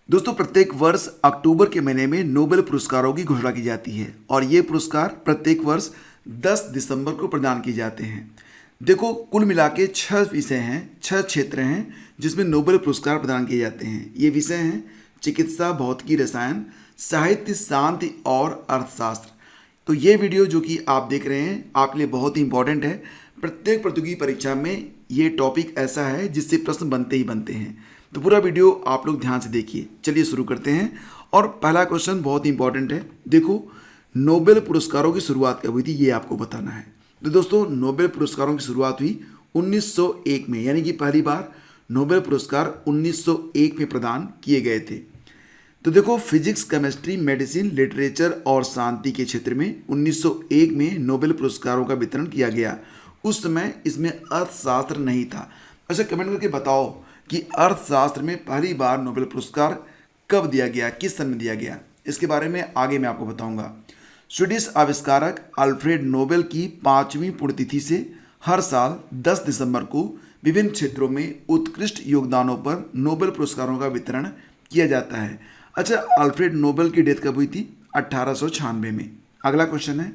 दोस्तों, प्रत्येक वर्ष अक्टूबर के महीने में नोबेल पुरस्कारों की घोषणा की जाती है और ये पुरस्कार प्रत्येक वर्ष 10 दिसंबर को प्रदान किए जाते हैं। देखो, कुल मिला के 6 विषय हैं, 6 क्षेत्र हैं जिसमें नोबेल पुरस्कार प्रदान किए जाते हैं। ये विषय हैं चिकित्सा, भौतिकी, रसायन, साहित्य, शांति और अर्थशास्त्र। तो ये वीडियो जो कि आप देख रहे हैं आपके लिए बहुत ही इंपॉर्टेंट है। प्रत्येक प्रतियोगी परीक्षा में ये टॉपिक ऐसा है जिससे प्रश्न बनते ही बनते हैं। तो पूरा वीडियो आप लोग ध्यान से देखिए। चलिए शुरू करते हैं। और पहला क्वेश्चन बहुत ही इंपॉर्टेंट है। देखो, नोबेल पुरस्कारों की शुरुआत कब हुई थी ये आपको बताना है। तो दोस्तों, नोबेल पुरस्कारों की शुरुआत हुई 1901 में, यानी कि पहली बार नोबेल पुरस्कार 1901 में प्रदान किए गए थे। तो देखो, फिजिक्स, केमिस्ट्री, मेडिसिन, लिटरेचर और शांति के क्षेत्र में 1901 में नोबेल पुरस्कारों का वितरण किया गया। उस समय इसमें अर्थशास्त्र नहीं था। अच्छा, कमेंट करके बताओ कि अर्थशास्त्र में पहली बार नोबेल पुरस्कार कब दिया गया, किस सन में दिया गया। इसके बारे में आगे मैं आपको बताऊंगा। स्वीडिश आविष्कारक अल्फ्रेड नोबेल की 5वीं पुण्यतिथि से हर साल 10 दिसंबर को विभिन्न क्षेत्रों में उत्कृष्ट योगदानों पर नोबेल पुरस्कारों का वितरण किया जाता है। अच्छा, अल्फ्रेड नोबेल की डेथ कब हुई थी? 1896 में। अगला क्वेश्चन है,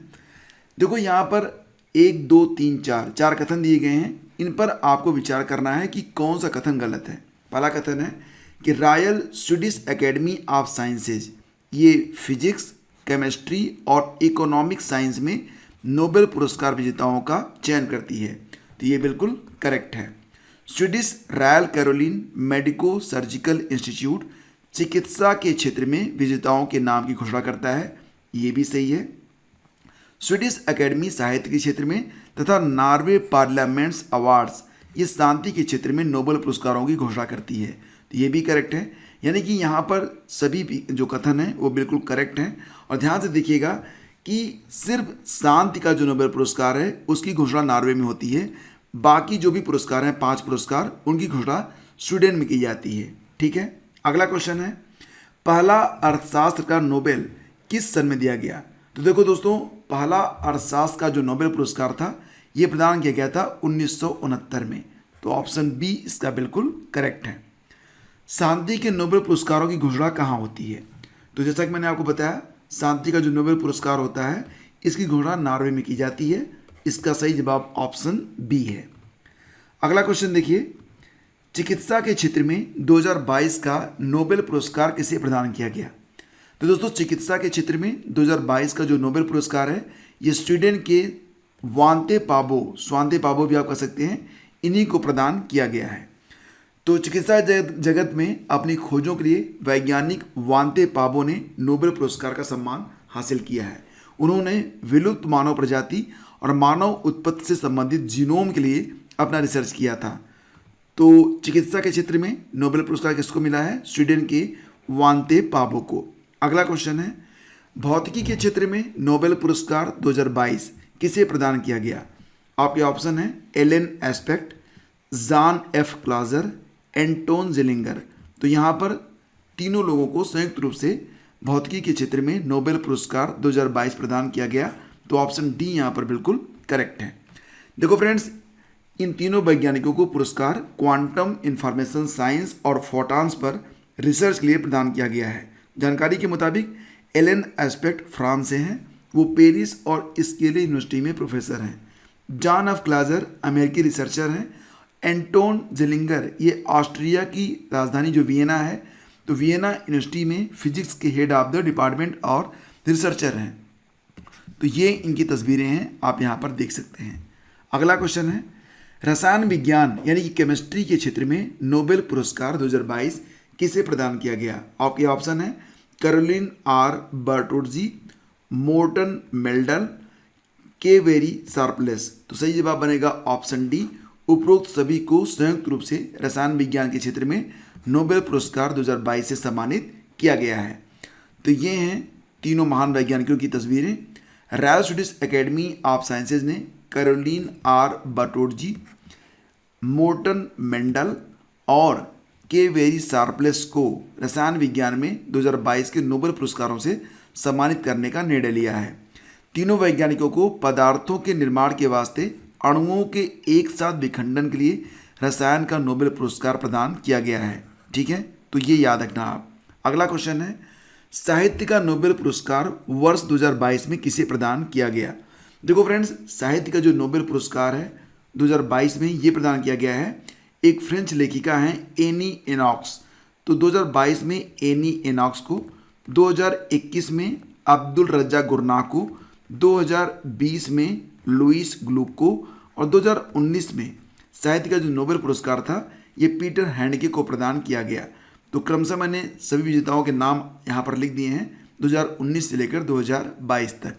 देखो यहाँ पर 1, 2, 3, 4 कथन दिए गए हैं। इन पर आपको विचार करना है कि कौन सा कथन गलत है। पहला कथन है कि royal Swedish academy of sciences ये फिजिक्स, केमिस्ट्री और इकोनॉमिक साइंस में नोबेल पुरस्कार विजेताओं का चयन करती है। तो ये बिल्कुल करेक्ट है। Swedish royal Caroline medico surgical institute चिकित्सा के क्षेत्र में विजेताओं के नाम की घोषणा करता है। ये भी सही है। स्वीडिश एकेडमी साहित्य के क्षेत्र में तथा नॉर्वे पार्लियामेंट्स अवार्ड्स ये शांति के क्षेत्र में नोबेल पुरस्कारों की घोषणा करती है। तो ये भी करेक्ट है। यानी कि यहाँ पर सभी जो कथन है वो बिल्कुल करेक्ट हैं। और ध्यान से देखिएगा कि सिर्फ शांति का जो नोबेल पुरस्कार है उसकी घोषणा नॉर्वे में होती है। बाकी जो भी पुरस्कार हैं, 5 पुरस्कार, उनकी घोषणा स्वीडन में की जाती है। ठीक है। अगला क्वेश्चन है, पहला अर्थशास्त्र का नोबेल किस सन में दिया गया? तो देखो दोस्तों, पहला अर्थशास्त्र का जो नोबेल पुरस्कार था ये प्रदान किया गया था 1969 में। तो ऑप्शन बी इसका बिल्कुल करेक्ट है। शांति के नोबेल पुरस्कारों की घोषणा कहाँ होती है? तो जैसा कि मैंने आपको बताया, शांति का जो नोबेल पुरस्कार होता है इसकी घोषणा नॉर्वे में की जाती है। इसका सही जवाब ऑप्शन बी है। अगला क्वेश्चन देखिए, चिकित्सा के क्षेत्र में 2022 का नोबेल पुरस्कार किसे प्रदान किया गया? तो दोस्तों, चिकित्सा के क्षेत्र में 2022 का जो नोबेल पुरस्कार है ये स्वीडन के स्वांते पाबो भी आप कह सकते हैं, इन्हीं को प्रदान किया गया है। तो चिकित्सा जगत में अपनी खोजों के लिए वैज्ञानिक वांते पाबो ने नोबेल पुरस्कार का सम्मान हासिल किया है। उन्होंने विलुप्त मानव प्रजाति और मानव उत्पत्ति से संबंधित जीनोम के लिए अपना रिसर्च किया था। तो चिकित्सा के क्षेत्र में नोबेल पुरस्कार किसको मिला है? स्वीडन के वांते पाबो को। अगला क्वेश्चन है, भौतिकी के क्षेत्र में नोबेल पुरस्कार 2022 किसे प्रदान किया गया? आपके ऑप्शन है Alain Aspect, John F Clauser, Anton Zeilinger. तो यहाँ पर तीनों लोगों को संयुक्त रूप से भौतिकी के क्षेत्र में नोबेल पुरस्कार 2022 प्रदान किया गया। तो ऑप्शन डी यहाँ पर बिल्कुल करेक्ट है। देखो फ्रेंड्स, इन तीनों वैज्ञानिकों को पुरस्कार क्वांटम इंफॉर्मेशन साइंस और फोटॉन्स पर रिसर्च के लिए प्रदान किया गया है। जानकारी के मुताबिक एलन एस्पेक्ट फ्रांस से हैं, वो पेरिस और स्केले यूनिवर्सिटी में प्रोफेसर हैं। जॉन एफ क्लाजर अमेरिकी रिसर्चर हैं। एंटोन जिलिंगर ये ऑस्ट्रिया की राजधानी जो वियना है, तो वियना यूनिवर्सिटी में फिजिक्स के हेड ऑफ द डिपार्टमेंट और रिसर्चर हैं। तो ये इनकी तस्वीरें हैं, आप यहाँ पर देख सकते हैं। अगला क्वेश्चन है, रसायन विज्ञान यानी कि केमिस्ट्री के क्षेत्र में नोबेल पुरस्कार 2022 किसे प्रदान किया गया? आपके ऑप्शन है कैरोलिन आर बर्टोट्जी, मोर्टन मेल्डल, के वेरी शार्पलेस। तो सही जवाब बनेगा ऑप्शन डी। उपरोक्त सभी को संयुक्त रूप से रसायन विज्ञान के क्षेत्र में नोबेल पुरस्कार 2022 से सम्मानित किया गया है। तो ये हैं तीनों महान वैज्ञानिकों की तस्वीरें। Royal Swedish academy of sciences ने कैरोलिन आर बर्टोट्जी, मोर्टन मेंडल और के वेरी शार्पलेस को रसायन विज्ञान में 2022 के नोबेल पुरस्कारों से सम्मानित करने का निर्णय लिया है। तीनों वैज्ञानिकों को पदार्थों के निर्माण के वास्ते अणुओं के एक साथ विखंडन के लिए रसायन का नोबेल पुरस्कार प्रदान किया गया है। ठीक है, तो ये याद रखना आप। अगला क्वेश्चन है, साहित्य का नोबेल पुरस्कार वर्ष 2022 में किसे प्रदान किया गया। देखो फ्रेंड्स, साहित्य का जो नोबेल पुरस्कार है 2022 में ये प्रदान किया गया है, एक फ्रेंच लेखिका हैं एनी एनॉक्स। तो 2022 में एनी एनॉक्स को, 2021 में अब्दुल रज्जाक गुरनाह को, 2020 में लुइस ग्लुक को और 2019 में साहित्य का जो नोबेल पुरस्कार था ये पीटर हैंडके को प्रदान किया गया। तो क्रमशः मैंने सभी विजेताओं के नाम यहाँ पर लिख दिए हैं 2019 से लेकर 2022 तक।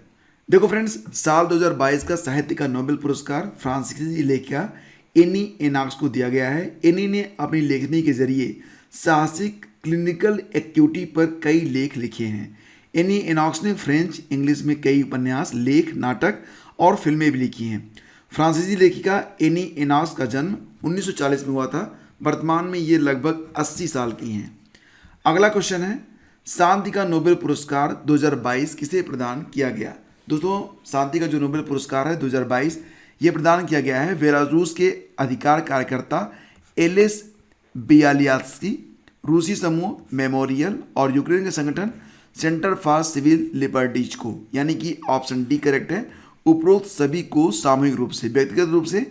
देखो फ्रेंड्स, साल 2022 का साहित्य का नोबेल पुरस्कार फ्रांसीसी लेखिका एनी एनॉक्स को दिया गया है। एनी ने अपनी लेखनी के जरिए साहसिक क्लिनिकल एक्टिविटी पर कई लेख लिखे हैं। एनी एनॉक्स ने फ्रेंच इंग्लिश में कई उपन्यास, लेख, नाटक और फिल्में भी लिखी हैं। फ्रांसीसी लेखिका एनी एनॉक्स का जन्म 1940 में हुआ था। वर्तमान में ये लगभग 80 साल की हैं। अगला क्वेश्चन है, शांति का नोबेल पुरस्कार 2022 किसे प्रदान किया गया। दोस्तों, शांति का जो नोबेल पुरस्कार है 2022 ये प्रदान किया गया है बेलारूस के अधिकार कार्यकर्ता एलेस बियालियात्स्की, रूसी समूह मेमोरियल और यूक्रेन के संगठन सेंटर फॉर सिविल लिबर्टीज को। यानी कि ऑप्शन डी करेक्ट है। उपरोक्त सभी को सामूहिक रूप से, व्यक्तिगत रूप से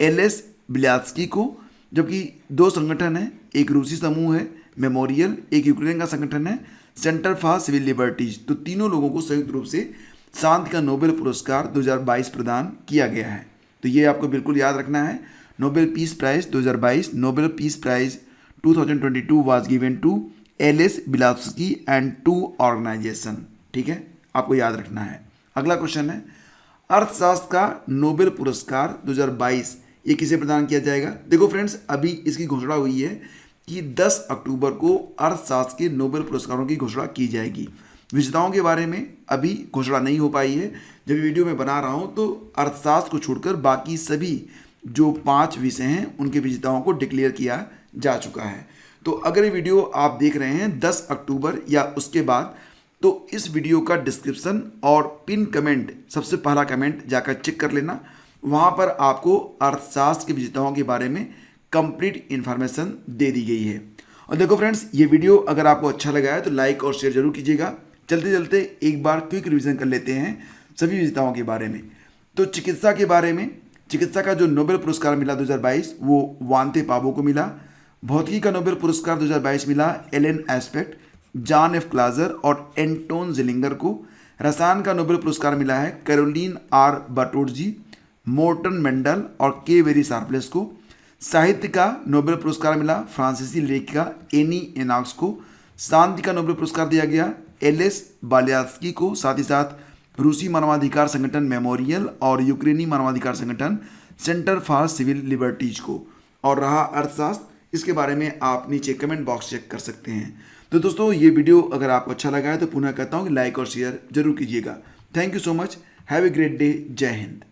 एलेस बियालियात्स्की को, जबकि दो संगठन हैं, एक रूसी समूह है मेमोरियल, एक यूक्रेन का संगठन है सेंटर फॉर सिविल लिबर्टीज। तो तीनों लोगों को संयुक्त रूप से शांति का नोबेल पुरस्कार 2022 प्रदान किया गया है। तो ये आपको बिल्कुल याद रखना है। Nobel peace prize 2022, Nobel peace prize 2022 was given to Ales Bialiatski and 2 organisation. ठीक है, आपको याद रखना है। अगला क्वेश्चन है, अर्थशास्त्र का नोबेल पुरस्कार 2022 ये किसे प्रदान किया जाएगा। देखो फ्रेंड्स, अभी इसकी घोषणा हुई है कि 10 अक्टूबर को अर्थशास्त्र के नोबेल पुरस्कारों की घोषणा की जाएगी। विजेताओं के बारे में अभी घोषणा नहीं हो पाई है। जब वीडियो में बना रहा हूँ तो अर्थशास्त्र को छोड़कर बाकी सभी जो 5 विषय हैं उनके विजेताओं को डिक्लेयर किया जा चुका है। तो अगर ये वीडियो आप देख रहे हैं 10 अक्टूबर या उसके बाद, तो इस वीडियो का डिस्क्रिप्शन और पिन कमेंट, सबसे पहला कमेंट जाकर चेक कर लेना। वहाँ पर आपको अर्थशास्त्र के विजेताओं के बारे में कंप्लीट इन्फॉर्मेशन दे दी गई है। और देखो फ्रेंड्स, ये वीडियो अगर आपको अच्छा लगा है तो लाइक और शेयर जरूर कीजिएगा। चलते चलते एक बार क्विक रिवीजन कर लेते हैं सभी विजेताओं के बारे में। तो चिकित्सा के बारे में, चिकित्सा का जो नोबेल पुरस्कार मिला 2022 वो वांते पाबो को मिला। भौतिकी का नोबेल पुरस्कार 2022 मिला Alain Aspect, John F Clauser और एंटोन जिलिंगर को। रसायन का नोबेल पुरस्कार मिला है Carolyn R Bertozzi, Morten Meldal और के वेरी शार्पलेस को। साहित्य का नोबेल पुरस्कार मिला फ्रांसीसी लेखिका एनी एनॉक्स को। शांति का नोबेल पुरस्कार दिया गया एलेस बियालियात्स्की को, साथ ही साथ रूसी मानवाधिकार संगठन मेमोरियल और यूक्रेनी मानवाधिकार संगठन सेंटर फॉर सिविल लिबर्टीज को। और रहा अर्थशास्त्र, इसके बारे में आप नीचे कमेंट बॉक्स चेक कर सकते हैं। तो दोस्तों, ये वीडियो अगर आपको अच्छा लगा है तो पुनः कहता हूँ कि लाइक और शेयर जरूर कीजिएगा। Thank you so much, have a great day, जय हिंद।